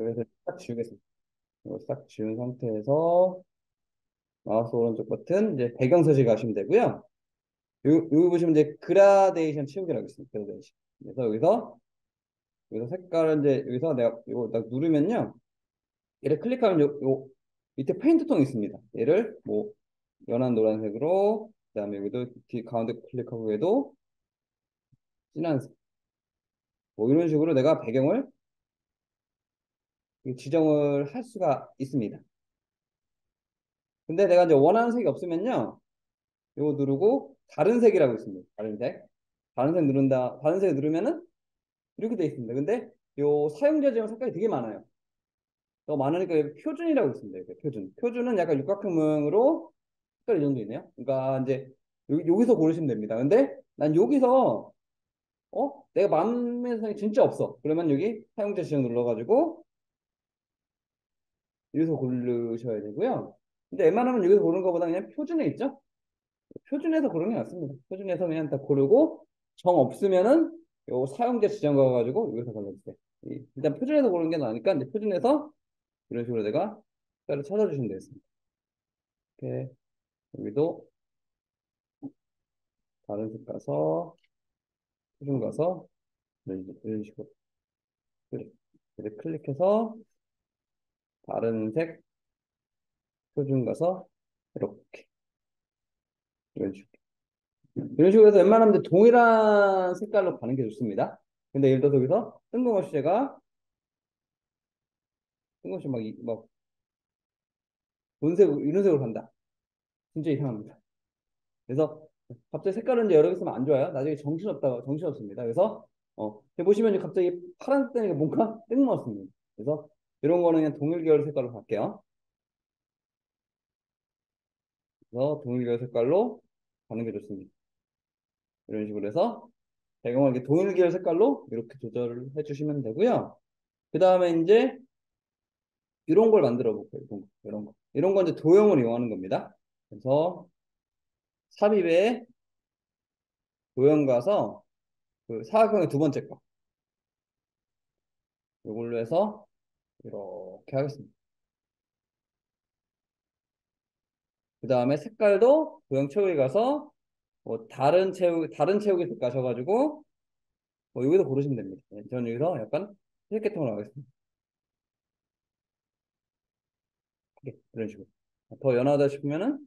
여기서 딱 지우겠습니다. 이거 딱 지운 상태에서 마우스 오른쪽 버튼 이제 배경 서식 하시면 되고요. 여기 보시면 이제 그라데이션 치우기라고 있습니다. 그라데이션. 그래서 여기서 색깔을 이제 여기서 내가 이거 딱 누르면요. 얘를 클릭하면 요 밑에 페인트 통 있습니다. 얘를 뭐 연한 노란색으로 그다음에 여기도 뒤 가운데 클릭하고 해도 진한 뭐 이런 식으로 내가 배경을 지정을 할 수가 있습니다. 근데 내가 이제 원하는 색이 없으면요. 이거 누르고 다른 색이라고 있습니다. 다른 색. 다른 색 누르면은 이렇게 돼 있습니다. 근데 요 사용자 지정 색깔이 되게 많아요. 더 많으니까 여기 표준이라고 있습니다. 여기 표준. 표준은 약간 육각형으로 색깔이 이 정도 있네요. 그러니까 이제 여기서 고르시면 됩니다. 근데 난 여기서 내가 마음에 드는 색이 진짜 없어. 그러면 여기 사용자 지정 눌러가지고 여기서 고르셔야 되고요. 근데 웬만하면 여기서 고르는 것보다 그냥 표준에 있죠? 표준에서 고르는 게 낫습니다. 표준에서 그냥 다 고르고 정 없으면은 요 사용자 지정 가가지고 여기서 골라주세요. 일단 표준에서 고르는 게 나으니까 이제 표준에서 이런 식으로 내가 색깔을 찾아주시면 되겠습니다. 이렇게 여기도 다른 색 가서 표준 가서 이런 식으로 이렇게 클릭해서 다른 색 표준 가서 이렇게 이런 식으로 이런 식으로 해서 웬만하면 동일한 색깔로 가는 게 좋습니다. 근데 예를 들어서 여기서 뜬금없이 제가 뜬금없이 막 본색 이런 색으로 간다. 진짜 이상합니다. 그래서 갑자기 색깔은 이제 여러 개 쓰면 안 좋아요. 나중에 정신없습니다. 그래서 보시면 갑자기 파란색 되니까 뭔가 뜬금없습니다. 그래서 이런 거는 그냥 동일 계열 색깔로 갈게요. 그래서 동일 계열 색깔로 가는 게 좋습니다. 이런 식으로 해서 배경을 이렇게 동일 계열 색깔로 이렇게 조절을 해주시면 되고요. 그 다음에 이제 이런 걸 만들어 볼게요. 이런 거. 이런 거 이제 도형을 이용하는 겁니다. 그래서 삽입에 도형 가서 그 사각형의 두 번째 거. 이걸로 해서 이렇게 하겠습니다. 그 다음에 색깔도 도형 채우기 가서 뭐 다른 채우기 색 가셔가지고 뭐 여기서 고르시면 됩니다. 저는 여기서 약간 흰색계통으로 하겠습니다. 이런 식으로. 더 연하다 싶으면은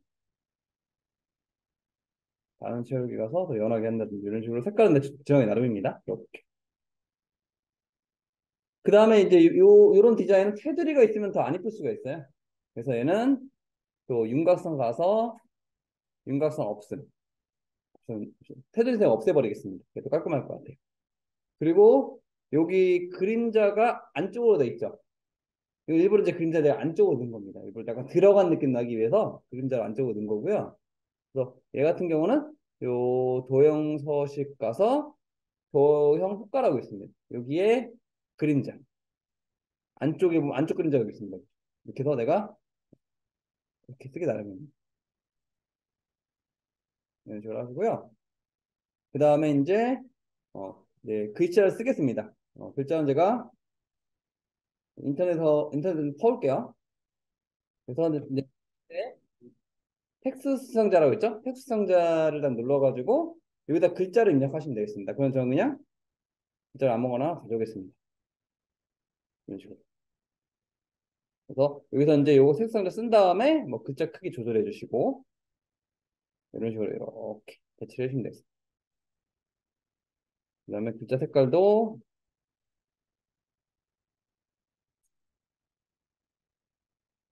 다른 채우기 가서 더 연하게 한다든지 이런 식으로 색깔은 지정이 나름입니다. 이렇게. 그 다음에 이제 요런 디자인은 테두리가 있으면 더 안 이쁠 수가 있어요. 그래서 얘는 또 윤곽선 가서 윤곽선 없음. 테두리 색 없애버리겠습니다. 그래도 깔끔할 것 같아요. 그리고 여기 그림자가 안쪽으로 돼 있죠. 이거 일부러 이제 그림자 내가 안쪽으로 넣은 겁니다. 일부러 약간 들어간 느낌 나기 위해서 그림자를 안쪽으로 넣은 거고요. 그래서 얘 같은 경우는 요 도형 서식 가서 도형 효과라고 있습니다. 여기에 그림자 안쪽에 보면 안쪽 그림자가 있습니다. 이렇게 해서 내가 이렇게 쓰기 나름입니다. 이런 식으로 하고요. 그 다음에 이제 글자를 쓰겠습니다. 글자는 제가 인터넷에서 퍼올게요. 그래서 이제 텍스트 상자라고 있죠? 텍스트 상자를 딱 눌러가지고 여기다 글자를 입력하시면 되겠습니다. 그럼 저는 그냥 글자를 아무거나 가져오겠습니다. 이런 식으로. 그래서 여기서 이제 요거 텍스트 상자 쓴 다음에 뭐 글자 크기 조절해 주시고 이런 식으로 이렇게 배치를 해주시면 되겠습니다. 그 다음에 글자 색깔도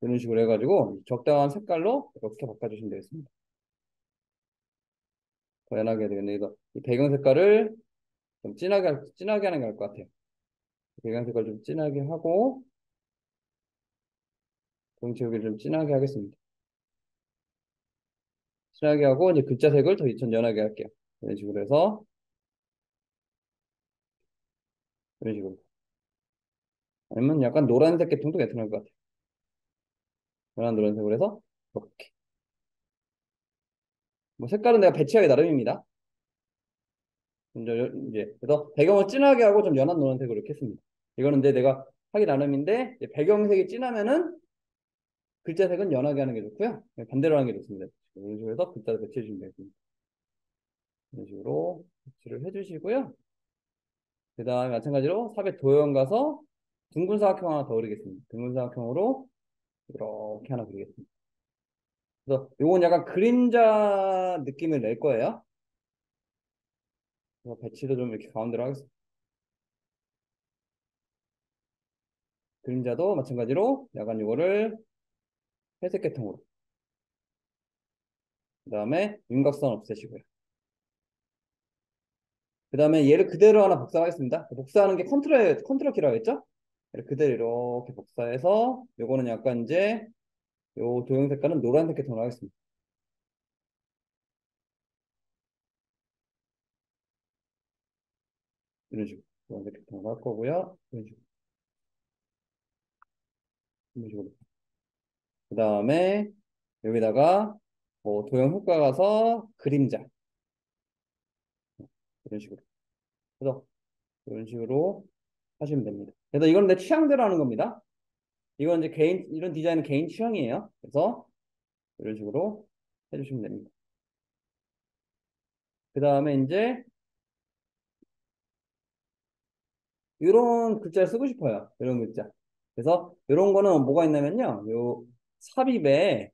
이런 식으로 해가지고 적당한 색깔로 이렇게 바꿔주시면 되겠습니다. 더 연하게 해야 되겠네. 이 배경 색깔을 좀 진하게 하는 게 나을 것 같아요. 배경 색깔 좀 진하게 하고 동체우기를 좀 진하게 하겠습니다. 진하게 하고 이제 글자 색을 더 연하게 할게요. 이런 식으로 해서 이런 식으로. 아니면 약간 노란색 계통도 괜찮을 것 같아요. 노란색으로 해서 이렇게. 뭐 색깔은 내가 배치하기 나름입니다. 그래서 배경을 진하게 하고 좀 연한 노란색으로 이렇게 했습니다. 이거는 이제 내가 하기 나름인데 배경색이 진하면은 글자색은 연하게 하는 게 좋고요. 반대로 하는 게 좋습니다. 이런 식으로 해서 글자를 배치해 주시면 되겠습니다. 이런 식으로 배치를 해주시고요. 그 다음에 마찬가지로 삽입 도형 가서 둥근 사각형 하나 더 그리겠습니다. 둥근 사각형으로 이렇게 하나 그리겠습니다. 그래서 요건 약간 그림자 느낌을 낼 거예요. 그래서 배치도 좀 이렇게 가운데로 하겠습니다. 그림자도 마찬가지로 약간 요거를 회색 계통으로. 그 다음에 윤곽선 없애시고요. 그 다음에 얘를 그대로 하나 복사하겠습니다. 복사하는 게 컨트롤 키라고 했죠? 얘를 그대로 이렇게 복사해서 요거는 약간 이제 요 도형 색깔은 노란색 계통으로 하겠습니다. 이런 식으로 노란색 계통으로 할 거고요. 이런 식으로. 이런 식으로. 그 다음에 여기다가 뭐 도형 효과 가서 그림자 이런 식으로. 그래서 이런 식으로 하시면 됩니다. 그래서 이건 내 취향대로 하는 겁니다. 이건 이제 이런 디자인은 개인 취향이에요. 그래서 이런 식으로 해주시면 됩니다. 그 다음에 이제 이런 글자를 쓰고 싶어요. 이런 글자. 그래서 이런 거는 뭐가 있냐면요. 요 삽입에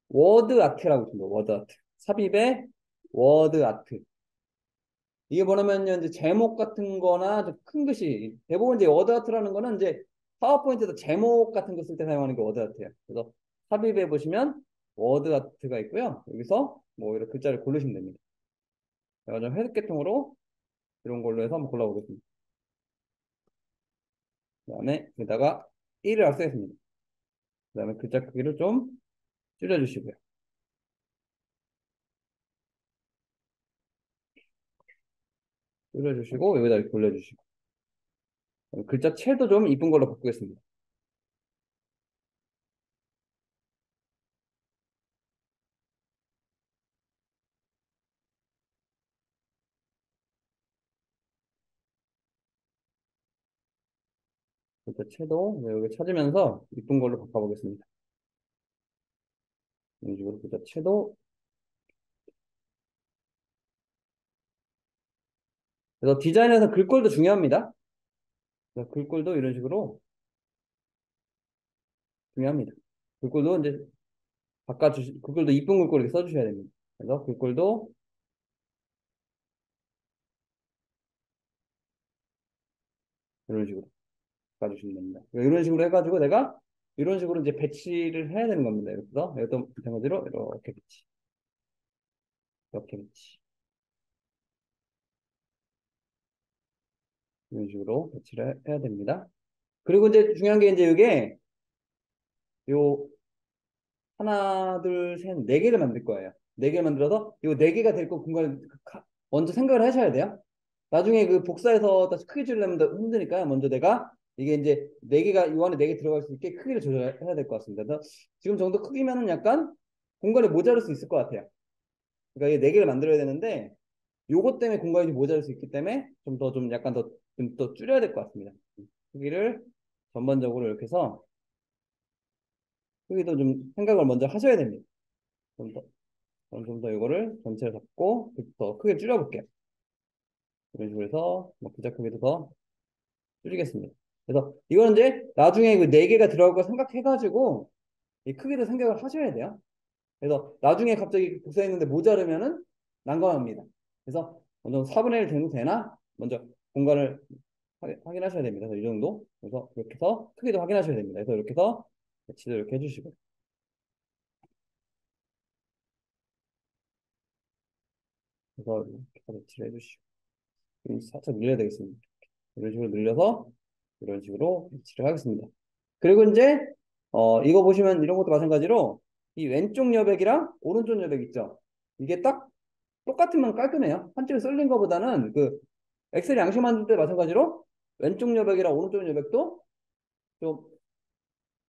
워드 아트라고 있습니다. 워드 아트. 삽입에 워드 아트. 이게 뭐냐면요. 이제 제목 같은 거나 좀 큰 글씨. 대부분 이제 워드 아트라는 거는 이제 파워포인트에서 제목 같은 거 쓸 때 사용하는 게 워드 아트예요. 그래서 삽입에 보시면 워드 아트가 있고요. 여기서 뭐 이렇게 글자를 고르시면 됩니다. 제가 좀 회색계통으로 이런 걸로 해서 한번 골라보겠습니다. 그 다음에 여기다가 1을 쓰겠습니다. 그 다음에 글자 크기를 좀 줄여주시고요. 줄여주시고 여기다 이렇게 올려주시고 글자체도 좀 이쁜 걸로 바꾸겠습니다. 글자체도 여기 찾으면서 이쁜 걸로 바꿔보겠습니다. 이런 식으로 글자체도. 그래서 디자인에서 글꼴도 중요합니다. 그래서 글꼴도 이런 식으로 중요합니다. 글꼴도 이제 글꼴도 이쁜 글꼴 이렇게 써주셔야 됩니다. 그래서 글꼴도 이런 식으로 바꿔주시면 됩니다. 이런 식으로 해가지고 내가 이런 식으로 이제 배치를 해야 되는 겁니다. 그래서 이것도 마찬가지로 이렇게 배치, 이렇게 배치. 이런 식으로 배치를 해야 됩니다. 그리고 이제 중요한 게 이제 이게 요 하나, 둘, 셋, 네 개를 만들 거예요. 네 개 만들어서 요 네 개가 될 거 공간을 먼저 생각을 하셔야 돼요. 나중에 그 복사해서 다시 크기 주려면 더 힘드니까 먼저 내가 이게 이제 네 개가 요 안에 네 개 들어갈 수 있게 크기를 조절해야 될 것 같습니다. 그래서 지금 정도 크기면은 약간 공간이 모자랄 수 있을 것 같아요. 그러니까 이 네 개를 만들어야 되는데 요것 때문에 공간이 좀 모자랄 수 있기 때문에 좀 약간 더 줄여야 될 것 같습니다. 크기를 전반적으로 이렇게 해서 크기도 좀 생각을 먼저 하셔야 됩니다. 좀 더, 좀 더 이거를 전체를 잡고 더 크게 줄여볼게요. 이런 식으로 해서 뭐 글자 크기도 더 줄이겠습니다. 그래서 이거는 이제 나중에 그 네 개가 들어갈 거 생각해가지고 이 크기도 생각을 하셔야 돼요. 그래서 나중에 갑자기 복사했는데 모자르면은 난감합니다. 그래서 먼저 4분의 1 정도 되나? 먼저 공간을 확인하셔야 됩니다. 그래서 이 정도. 그래서 이렇게 해서 크기도 확인하셔야 됩니다. 그래서 이렇게 해서 배치도 이렇게 해주시고. 그래서 이렇게 해서 배치를 해주시고. 살짝 늘려야 되겠습니다. 이런 식으로 늘려서 이런 식으로 배치를 하겠습니다. 그리고 이제 이거 보시면 이런 것도 마찬가지로 이 왼쪽 여백이랑 오른쪽 여백 있죠. 이게 딱 똑같으면 깔끔해요. 한쪽에 쏠린 것보다는 그 엑셀 양식 만들 때 마찬가지로 왼쪽 여백이랑 오른쪽 여백도 좀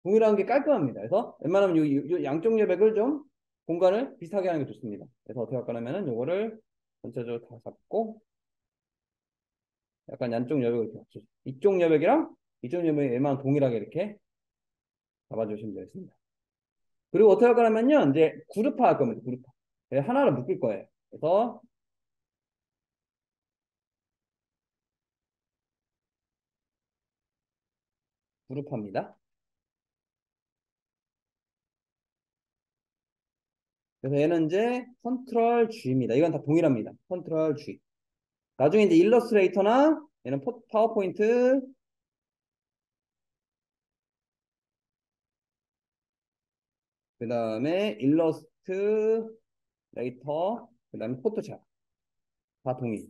동일한 게 깔끔합니다. 그래서 웬만하면 요 양쪽 여백을 좀 공간을 비슷하게 하는 게 좋습니다. 그래서 어떻게 할까 하면은 요거를 전체적으로 다 잡고 약간 양쪽 여백을 이렇게 맞춰 이쪽 여백이랑 이쪽 여백이 웬만하면 동일하게 이렇게 잡아주시면 되겠습니다. 그리고 어떻게 할 거냐면요. 이제 그룹화 할 겁니다. 그룹화. 네, 하나로 묶을 거예요. 그래서 그룹화입니다. 그래서 얘는 이제 컨트롤 G입니다. 이건 다 동일합니다. 컨트롤 G. 나중에 이제 일러스트레이터나 얘는 파워포인트, 그 다음에 일러스트레이터, 그 다음에 포토샵. 다 동일.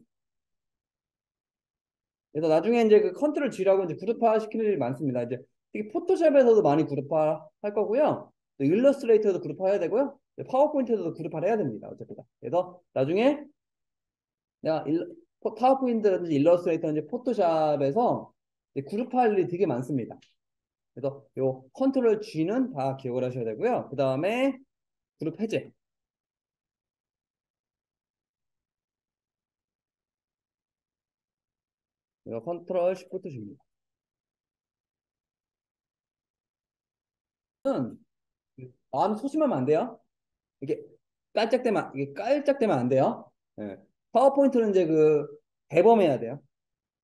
그래서 나중에 이제 그 컨트롤 G라고 이제 그룹화 시킬 일이 많습니다. 이제 특히 포토샵에서도 많이 그룹화 할 거고요. 또 일러스트레이터도 그룹화 해야 되고요. 파워포인트에서도 그룹화를 해야 됩니다. 어쨌든. 그래서 나중에 야, 파워포인트라든지 일러스트레이터든지 포토샵에서 이제 그룹화 할 일이 되게 많습니다. 그래서 요 컨트롤 G는 다 기억을 하셔야 되고요. 그 다음에 그룹 해제. 이거 컨트롤 Shift G입니다. 마음 소심하면 안 돼요. 이게 이게 깔짝대면 안 돼요. 예. 파워포인트는 이제 그 대범해야 돼요.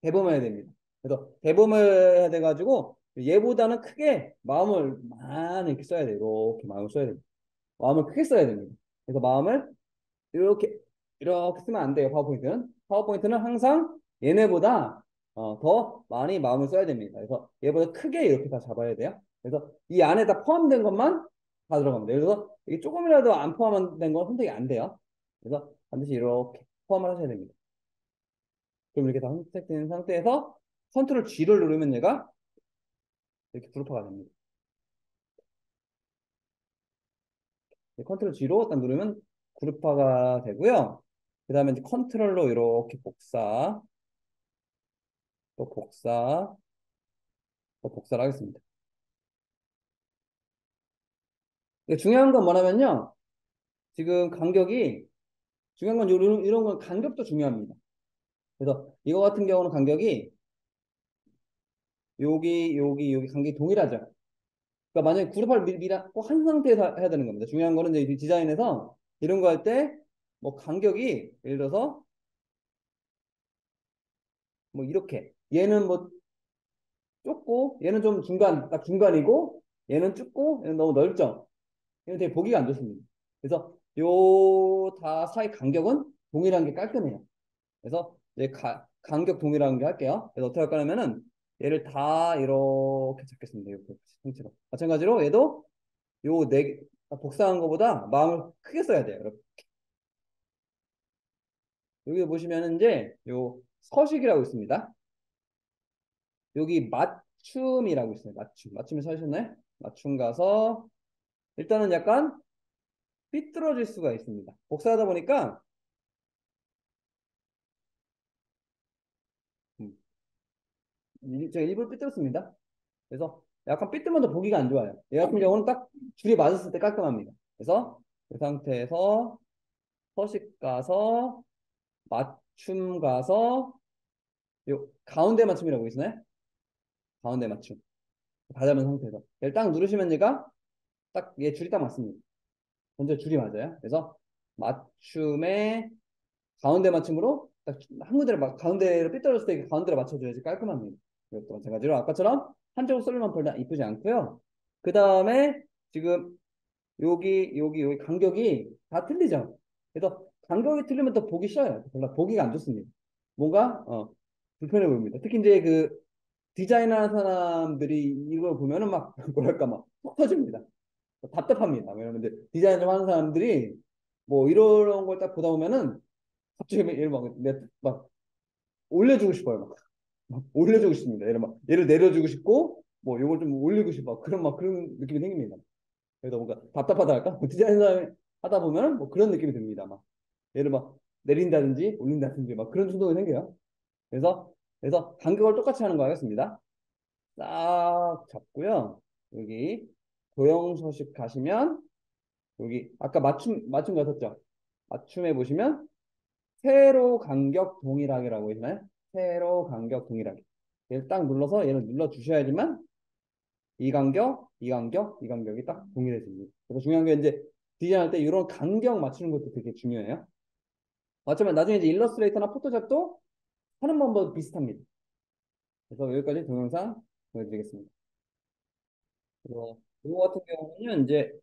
대범해야 됩니다. 그래서 대범을 해야 돼가지고 얘보다는 크게 마음을 많이 이렇게 써야 돼요. 이렇게 마음을 써야 됩니다. 마음을 크게 써야 됩니다. 그래서 마음을 이렇게 이렇게 쓰면 안 돼요. 파워포인트는 항상 얘네보다 더 많이 마음을 써야 됩니다. 그래서 얘보다 크게 이렇게 다 잡아야 돼요. 그래서 이 안에 다 포함된 것만 다 들어갑니다. 그래서 이게 조금이라도 안 포함된 건 선택이 안 돼요. 그래서 반드시 이렇게 포함을 하셔야 됩니다. 그럼 이렇게 다 선택된 상태에서 컨트롤 G를 누르면 얘가 이렇게 그룹화가 됩니다. 컨트롤 G로 딱 누르면 그룹화가 되고요. 그 다음에 이제 컨트롤로 이렇게 복사, 또 복사, 또 복사를 하겠습니다. 중요한 건 뭐냐면요. 지금 간격이, 중요한 건 이런 건 간격도 중요합니다. 그래서 이거 같은 경우는 간격이 여기 간격이 동일하죠. 그러니까 만약에 그룹화를 미리 꼭한 상태에서 해야 되는 겁니다. 중요한 거는 이제 디자인에서 이런 거 할 때 뭐 간격이 예를 들어서 뭐 이렇게 얘는 뭐 좁고 얘는 좀 딱 중간이고 얘는 좁고 얘는 너무 넓죠. 얘는 되게 보기가 안 좋습니다. 그래서 요 다 사이 간격은 동일한 게 깔끔해요. 그래서 이제 간격 동일한 게 할게요. 그래서 어떻게 할 거냐면은 얘를 다 이렇게 잡겠습니다. 이렇게 통째로. 마찬가지로 얘도 요 네 복사한 것보다 마음을 크게 써야 돼요. 이렇게. 여기 보시면은 이제 요 서식이라고 있습니다. 여기 맞춤이라고 있어요. 맞춤이 서셨나요? 맞춤 가서 일단은 약간 삐뚤어질 수가 있습니다. 복사하다 보니까 음, 제가 일부러 삐뚤었습니다. 그래서 약간 삐뚤면 더 보기가 안 좋아요. 얘 같은 경우는 딱 줄이 맞았을 때 깔끔합니다. 그래서 그 상태에서 서식 가서 맞춤 가서 요 가운데 맞춤이라고 있나요? 가운데 맞춤. 다 잡은 상태에서 얘를 딱 누르시면 얘가 딱 얘 줄이 딱 맞습니다. 먼저 줄이 맞아요. 그래서 맞춤에 가운데 맞춤으로 딱 한 군데를 가운데를 삐뚤어졌을 때 가운데를 맞춰줘야지 깔끔합니다. 이것도 마찬가지로 아까처럼 한쪽으로 쏠리면 별로 이쁘지 않고요. 그 다음에 지금 여기 간격이 다 틀리죠. 그래서 간격이 틀리면 더 보기 싫어요. 별로 보기가 안 좋습니다. 뭔가 불편해 보입니다. 특히 이제 그 디자인하는 사람들이 이걸 보면은 막 뭐랄까 막 속 터집니다. 답답합니다. 왜냐면 이제 디자인 좀 하는 사람들이 뭐 이런 걸 딱 보다 보면은 갑자기 막 올려주고 싶어요. 막 올려주고 싶습니다. 얘를 내려주고 싶고 뭐 이걸 좀 올리고 싶어. 그런 느낌이 생깁니다. 그래서 뭔가 답답하다 할까? 뭐 디자인 하다 보면 뭐 그런 느낌이 듭니다. 막 얘를 막 내린다든지 올린다든지 막 그런 충동이 생겨요. 그래서 간격을 똑같이 하는 거 하겠습니다. 딱 잡고요. 여기 도형 서식 가시면 여기 아까 맞춤 가셨죠? 맞춤에 보시면 세로 간격 동일하게라고 있나요? 세로 간격 동일하게. 얘를 딱 눌러서 얘를 눌러 주셔야지만 이 간격, 이 간격, 이 간격이 딱 동일해집니다. 그래서 중요한 게 이제 디자인할 때 이런 간격 맞추는 것도 되게 중요해요. 어쩌면 나중에 이제 일러스트레이터나 포토샵도 하는 방법 비슷합니다. 그래서 여기까지 동영상 보여드리겠습니다. 그리고 이거 같은 경우는 이제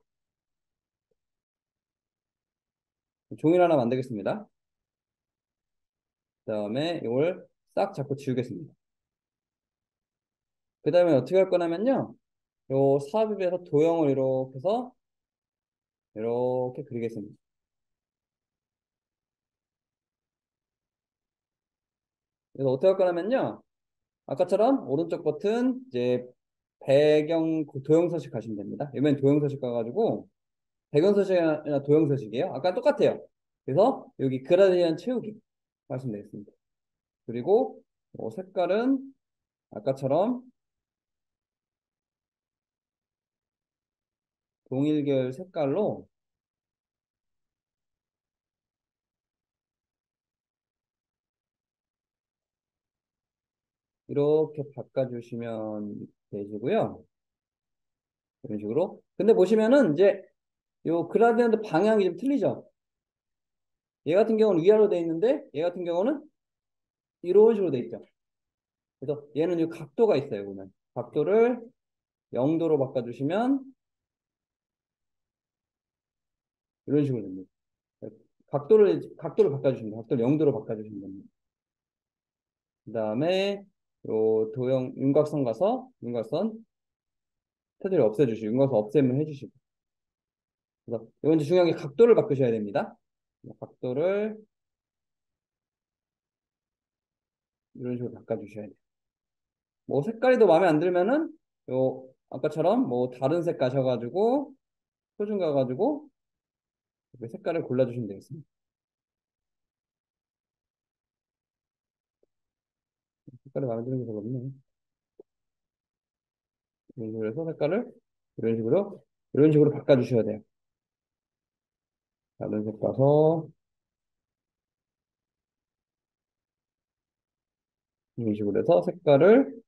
종이를 하나 만들겠습니다. 그다음에 이걸 싹 잡고 지우겠습니다. 그다음에 어떻게 할 거냐면요. 요 삽입에서 도형을 이렇게 해서 이렇게 그리겠습니다. 그래서 어떻게 할 거냐면요. 아까처럼 오른쪽 버튼 이제 배경 도형 서식 가시면 됩니다. 이번엔 도형 서식 가가지고 배경 서식이나 도형 서식이에요. 아까 똑같아요. 그래서 여기 그라디언 채우기 하시면 되겠습니다. 그리고 색깔은 아까처럼 동일 계열 색깔로 이렇게 바꿔주시면 되시고요. 이런 식으로. 근데 보시면은 이제 요 그라디언트 방향이 좀 틀리죠. 얘 같은 경우는 위아래로 돼 있는데 얘 같은 경우는 이런 식으로 돼 있죠. 그래서 얘는 이 각도가 있어요. 보면 각도를 0도로 바꿔주시면 이런 식으로 됩니다. 각도를 바꿔주시면 각도를 0도로 바꿔주시면 됩니다. 그 다음에 요 도형 윤곽선 가서 윤곽선 테두리 없애주시고 윤곽선 없애면 해주시고 그래서 이건 이제 중요한 게 각도를 바꾸셔야 됩니다. 각도를 이런 식으로 바꿔주셔야 돼요. 뭐 색깔이 더 마음에 안 들면은 요 아까처럼 뭐 다른 색 가셔가지고 표준 가가지고 색깔을 골라주시면 되겠습니다. 색깔이 마음에 드는 게 별로 없네. 이런 식으로 해서 색깔을 이런 식으로 바꿔주셔야 돼요. 다른 색 가서 이런 식으로 해서 색깔을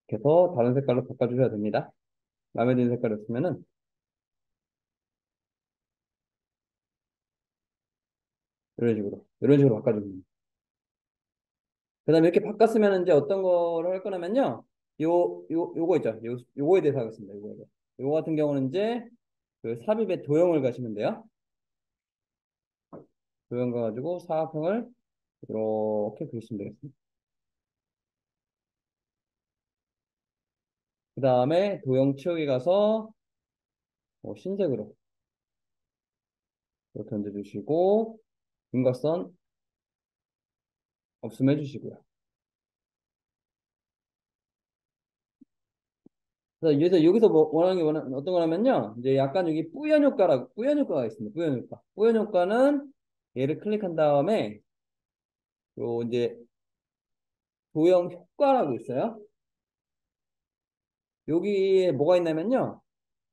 이렇게 해서 다른 색깔로 바꿔주셔야 됩니다. 마음에 드는 색깔이 없으면은 이런 식으로 바꿔주면 됩니다. 그 다음에 이렇게 바꿨으면 이제 어떤 거를 할 거냐면요. 요거 있죠. 요거에 대해서 하겠습니다. 요거에 대해서. 요거 같은 경우는 이제 그 삽입의 도형을 가시면 돼요. 도형 가가지고 사각형을 이렇게 그리시면 되겠습니다. 그 다음에 도형 치우기 가서 흰색으로 이렇게 얹어주시고 윤곽선 없음 해주시고요. 그래서 여기서 뭐 원하는 게 어떤 거냐면요. 이제 약간 여기 뿌연 효과가 있습니다. 뿌연 효과. 뿌연 효과는 얘를 클릭한 다음에 요 이제 도형 효과라고 있어요. 여기에 뭐가 있냐면요.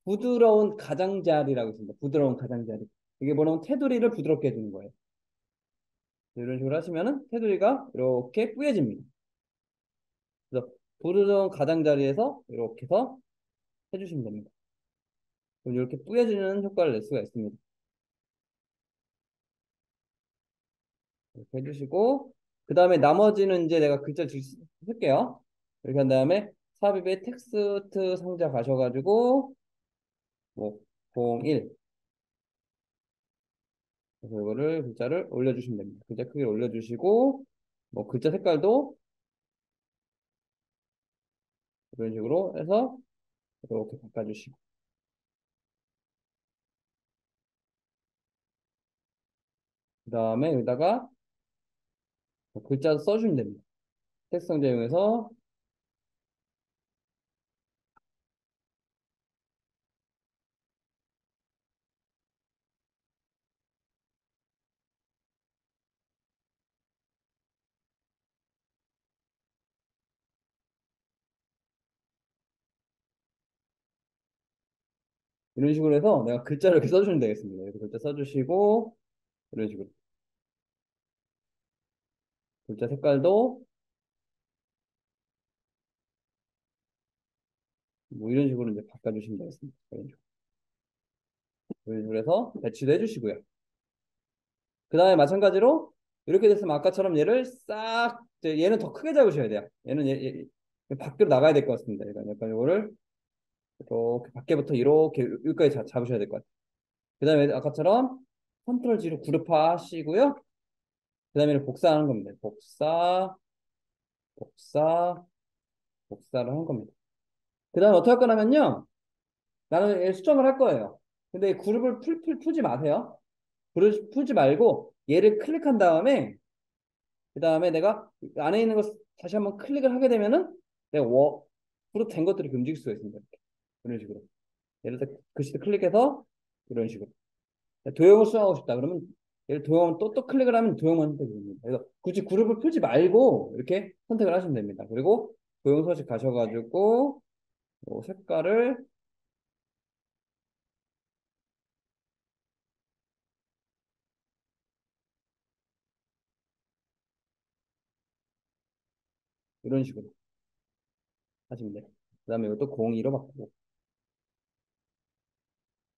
부드러운 가장자리라고 있습니다. 부드러운 가장자리. 이게 뭐냐면 테두리를 부드럽게 해주는 거예요. 이런 식으로 하시면은 테두리가 이렇게 뿌얘집니다. 그래서 부드러운 가장자리에서 이렇게 해서 해주시면 됩니다. 그럼 이렇게 뿌얘지는 효과를 낼 수가 있습니다. 이렇게 해주시고 그 다음에 나머지는 이제 내가 글자 쓸게요. 이렇게 한 다음에 삽입에 텍스트 상자 가셔가지고 뭐 01 그래서 이거를 글자를 올려주시면 됩니다. 글자 크기를 올려주시고 뭐 글자 색깔도 이런 식으로 해서 이렇게 바꿔주시고 그 다음에 여기다가 글자 써주면 됩니다. 텍스트 상자 이용해서 이런 식으로 해서 내가 글자를 이렇게 써주면 되겠습니다. 이렇게 글자 써주시고 이런 식으로 글자 색깔도 뭐 이런 식으로 이제 바꿔주시면 되겠습니다. 이런 식으로 해서 배치도 해주시고요. 그 다음에 마찬가지로 이렇게 됐으면 아까처럼 얘를 싹 얘는 더 크게 잡으셔야 돼요. 얘는 밖으로 나가야 될 것 같습니다. 약간 이거를 이렇게 밖에부터 이렇게 여기까지 잡으셔야 될 것 같아요. 그 다음에 아까처럼 컨트롤 G로 그룹화 하시고요. 그 다음에 복사하는 겁니다. 복사, 복사, 복사를 하는 겁니다. 그 다음에 어떻게 할 거냐면요. 나는 얘 수정을 할 거예요. 근데 이 그룹을 풀지 마세요. 그룹 풀지 말고 얘를 클릭한 다음에 그 다음에 내가 안에 있는 거 다시 한번 클릭을 하게 되면은 내가 그룹 된 것들이 움직일 수가 있습니다. 이렇게. 이런 식으로. 예를 들어 글씨를 클릭해서 이런 식으로. 도형을 수정하고 싶다. 그러면 얘를 도형을 또 클릭을 하면 도형만 선택이 됩니다. 그래서 굳이 그룹을 풀지 말고 이렇게 선택을 하시면 됩니다. 그리고 도형 서식 가셔가지고 색깔을 이런 식으로 하시면 돼요. 그 다음에 이것도 02로 바꾸고.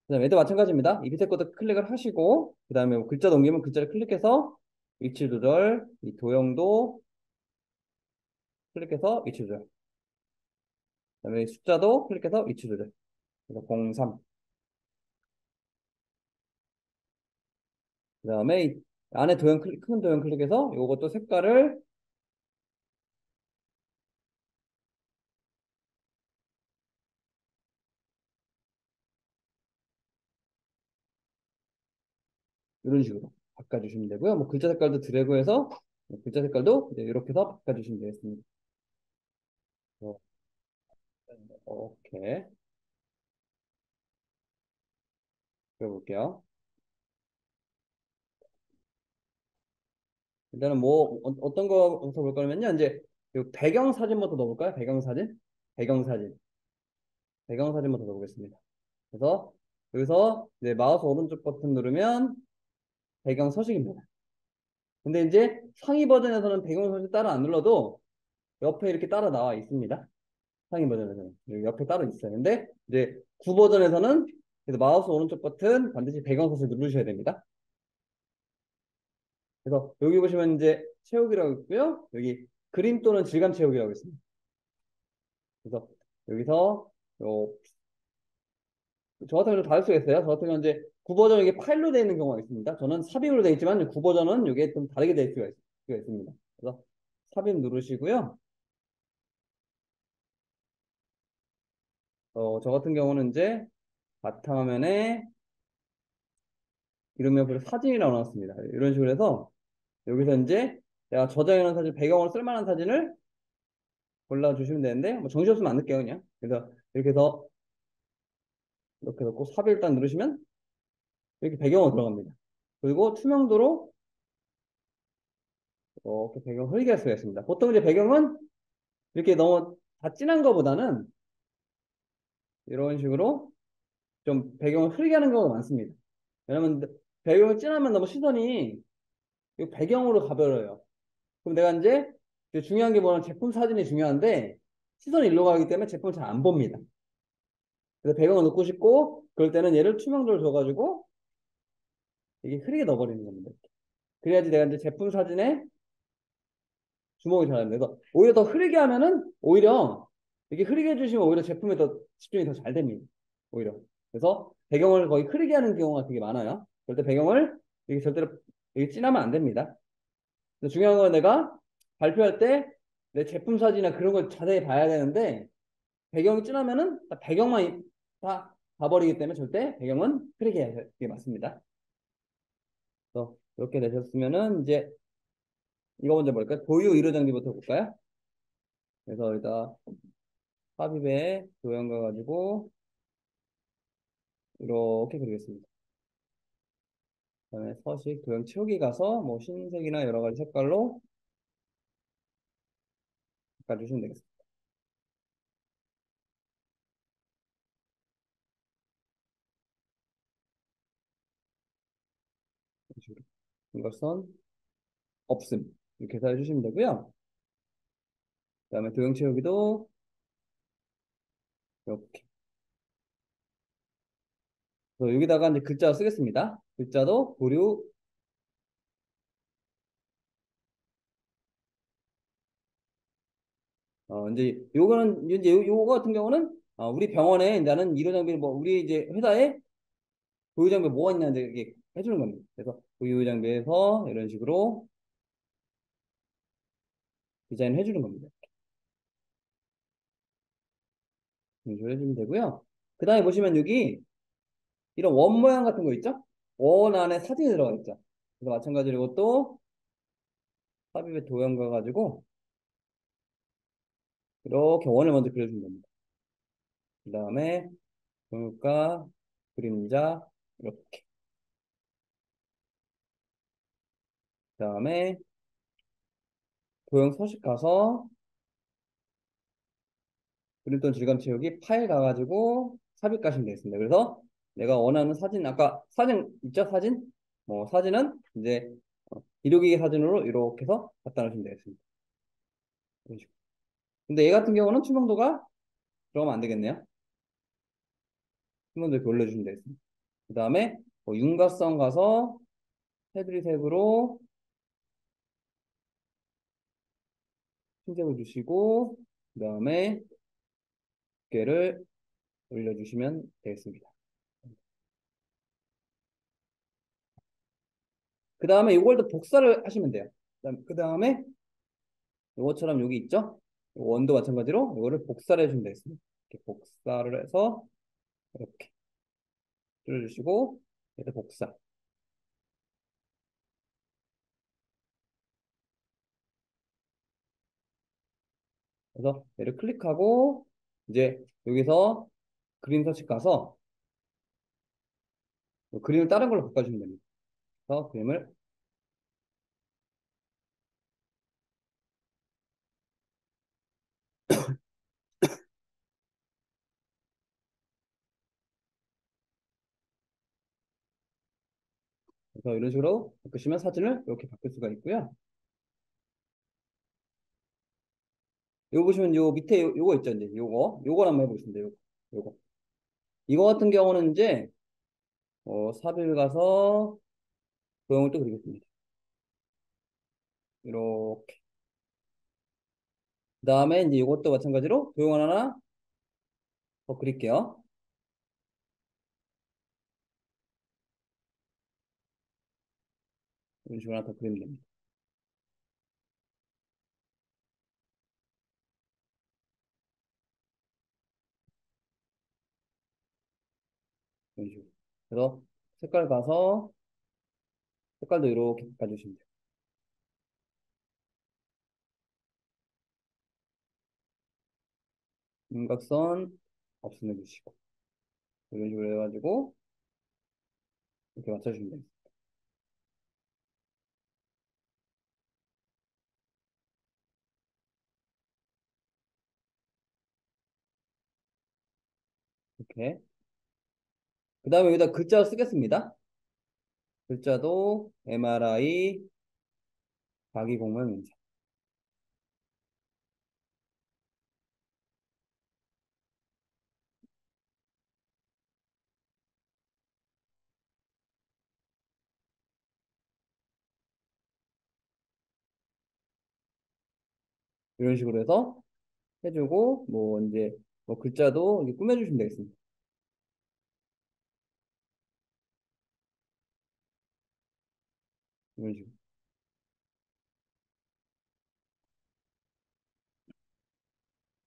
그 다음에 얘도 마찬가지입니다. 이 밑에 것도 클릭을 하시고, 그 다음에 글자 넘기면 글자를 클릭해서 위치 조절, 이 도형도 클릭해서 위치 조절. 그 다음에 숫자도 클릭해서 위치 조절. 그래서 03. 그 다음에 안에 큰 도형 클릭해서 이것도 색깔을 이런 식으로 바꿔주시면 되고요. 뭐 글자 색깔도 드래그해서 글자 색깔도 이렇게 해서 바꿔주시면 되겠습니다. 이렇게 그려볼게요. 일단은 뭐 떤 거부터 볼 거냐면요. 이제 요 배경 사진부터 넣어볼까요? 배경 사진, 배경 사진, 배경 사진부터 넣어보겠습니다. 그래서 여기서 이제 마우스 오른쪽 버튼 누르면 배경 서식입니다. 근데 이제 상위 버전에서는 배경 서식 따로 안 눌러도 옆에 이렇게 따로 나와 있습니다. 상위 버전에서는 여기 옆에 따로 있어요. 근데 이제 구 버전에서는 그래서 마우스 오른쪽 버튼 반드시 배경 서식 누르셔야 됩니다. 그래서 여기 보시면 이제 채우기라고 있고요. 여기 그림 또는 질감 채우기라고 있습니다. 그래서 여기서 저 같은 경우는 다를 수가 있어요. 저 같은 경우는 이제 9버전 이게 파일로 되어 있는 경우가 있습니다. 저는 삽입으로 되어 있지만 9버전은 이게 좀 다르게 될 수가 있습니다. 그래서 삽입 누르시고요. 저 같은 경우는 이제 바탕화면에 이름이 옆에 사진이라고 나왔습니다. 이런 식으로 해서 여기서 이제 내가 저장해놓은 사진, 배경으로 쓸만한 사진을 골라주시면 되는데 뭐 정신없으면 안 넣을게요 그냥. 그래서 이렇게 넣고 삽입 일단 누르시면 이렇게 배경으로 들어갑니다. 그리고 투명도로 이렇게 배경 흐리게 할 수가 있습니다. 보통 이제 배경은 이렇게 너무 다 진한 거보다는 이런 식으로 좀 배경을 흐리게 하는 경우가 많습니다. 왜냐면 배경이 진하면 너무 시선이 이 배경으로 가버려요. 그럼 내가 이제 중요한 게 뭐냐면 제품 사진이 중요한데 시선이 일로 가기 때문에 제품을 잘 안 봅니다. 그래서 배경을 넣고 싶고 그럴 때는 얘를 투명도를 줘가지고 이게 흐리게 넣어버리는 겁니다. 그래야지 내가 이제 제품 사진에 주목이 잘 안 돼서 오히려 더 흐리게 하면은 오히려 이렇게 흐리게 해주시면 오히려 제품에 더 집중이 더 잘 됩니다. 오히려. 그래서 배경을 거의 흐리게 하는 경우가 되게 많아요. 그럴 때 배경을 이게 절대로 이게 진하면 안 됩니다. 근데 중요한 건 내가 발표할 때 내 제품 사진이나 그런 걸 자세히 봐야 되는데 배경이 진하면은 배경만 다 봐버리기 때문에 절대 배경은 흐리게 해야 게 맞습니다. 그래서 이렇게 되셨으면은 이제 이거 먼저 볼까요? 보유 이료 장비부터 볼까요? 그래서 일단 삽입에 도형 가가지고 이렇게 그리겠습니다. 그다음에 서식 도형 채우기 가서 뭐 흰색이나 여러 가지 색깔로 바꿔주시면 되겠습니다. 이런 식으로. 이것은 없음 이렇게 해서 해주시면 되고요. 그다음에 도형 채우기도 이렇게. 그래서 여기다가 이제 글자 쓰겠습니다. 글자도 보류, 이제 요거는 이제 요거 같은 경우는 우리 병원에 나는 의료 장비를 뭐 우리 이제 회사에 보유 장비 뭐가 있냐는데 이게 해주는 겁니다. 그래서 보유 장비에서 이런 식으로 디자인을 해주는 겁니다. 이런 식으로 해주면 되고요. 그 다음에 보시면 여기 이런 원 모양 같은 거 있죠? 원 안에 사진이 들어가 있죠. 그래서 마찬가지로 이것도 삽입의 도형 가가지고 이렇게 원을 먼저 그려주면 됩니다. 그 다음에 정육과 그림자 이렇게. 그 다음에 도형 서식 가서 그랬던 질감 채우기 파일 가가지고 삽입 가시면 되겠습니다. 그래서 내가 원하는 사진, 아까 사진 있죠? 사진? 뭐 사진은 이제 기록기 사진으로 이렇게 해서 갖다 놓으시면 되겠습니다. 이런 식으로. 근데 얘 같은 경우는 투명도가 들어가면 안 되겠네요. 투명도 이렇게 올려주시면 되겠습니다. 그 다음에 뭐 윤곽선 가서 테두리 색으로 흰색을 주시고 그 다음에 두께를 올려주시면 되겠습니다. 그 다음에 이걸 또 복사를 하시면 돼요. 그 다음에 이것처럼 여기 있죠? 원도 마찬가지로 이거를 복사를 해주면 되겠습니다. 이렇게 복사를 해서 이렇게 뚫어주시고 얘도 복사. 그래서 얘를 클릭하고 이제 여기서 그림 서식 가서 그림을 다른 걸로 바꿔주면 됩니다. 그래서 그림을 그래서 이런 식으로 바꾸시면 사진을 이렇게 바꿀 수가 있고요. 이거 보시면 요 밑에 요거 있죠, 이제 요거 한번 해보시면 돼요. 요거 이거 같은 경우는 이제 삽입 가서 도형을 또 그리겠습니다. 이렇게 그 다음에 이제 이것도 마찬가지로 도형을 하나 더 그릴게요. 이런 식으로 하나 더 그리면 됩니다. 이런 식으로. 그래서 색깔 가서 색깔도 이렇게 바꿔주시면 돼요. 윤곽선 없애해 주시고 이런 식으로 해가지고 이렇게 맞춰주시면 됩니다. 이렇게. 그 다음에 여기다 글자 쓰겠습니다. 글자도 MRI 자기공무 문제. 이런 식으로 해서 해주고 뭐 이제 뭐 글자도 이렇게 꾸며주시면 되겠습니다. 이런 식으로.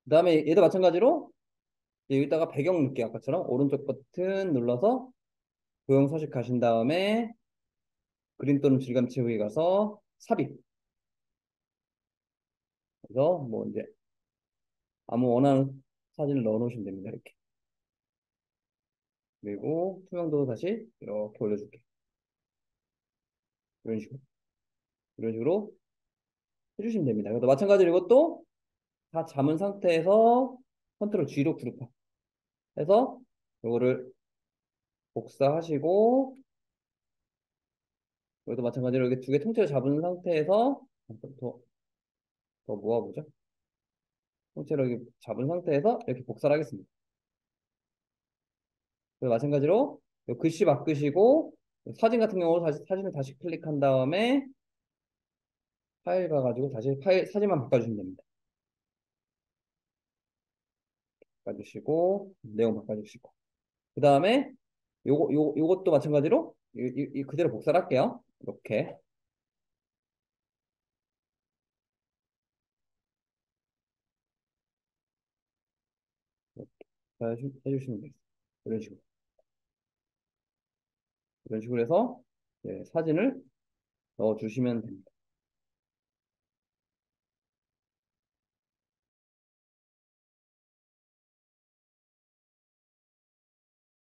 그 다음에 얘도 마찬가지로 여기다가 배경 넣기 아까처럼 오른쪽 버튼 눌러서 도형 서식하신 다음에 그림 또는 질감 채우기 가서 삽입. 그래서 뭐 이제 아무 원하는 사진을 넣어 놓으시면 됩니다. 이렇게. 그리고 투명도 다시 이렇게 올려줄게. 이런 식으로. 이런 식으로 해주시면 됩니다. 그래서 마찬가지로 이것도 다 잠은 상태에서 컨트롤 G로 그룹화 해서 이거를 복사하시고 이것도 마찬가지로 이렇게 두 개 통째로 잡은 상태에서 더, 더 모아보죠. 통째로 이렇게 잡은 상태에서 이렇게 복사를 하겠습니다. 그래서 마찬가지로 요 글씨 바꾸시고 사진 같은 경우 사진을 다시 클릭한 다음에 파일 가가지고 다시 파일 사진만 바꿔주시면 됩니다. 바꿔주시고 내용 바꿔주시고 그 다음에 요것도 마찬가지로 이 그대로 복사를 할게요. 이렇게 해주시면 되겠습니다. 이런 식으로 이런 식으로 해서 사진을 넣어주시면 됩니다.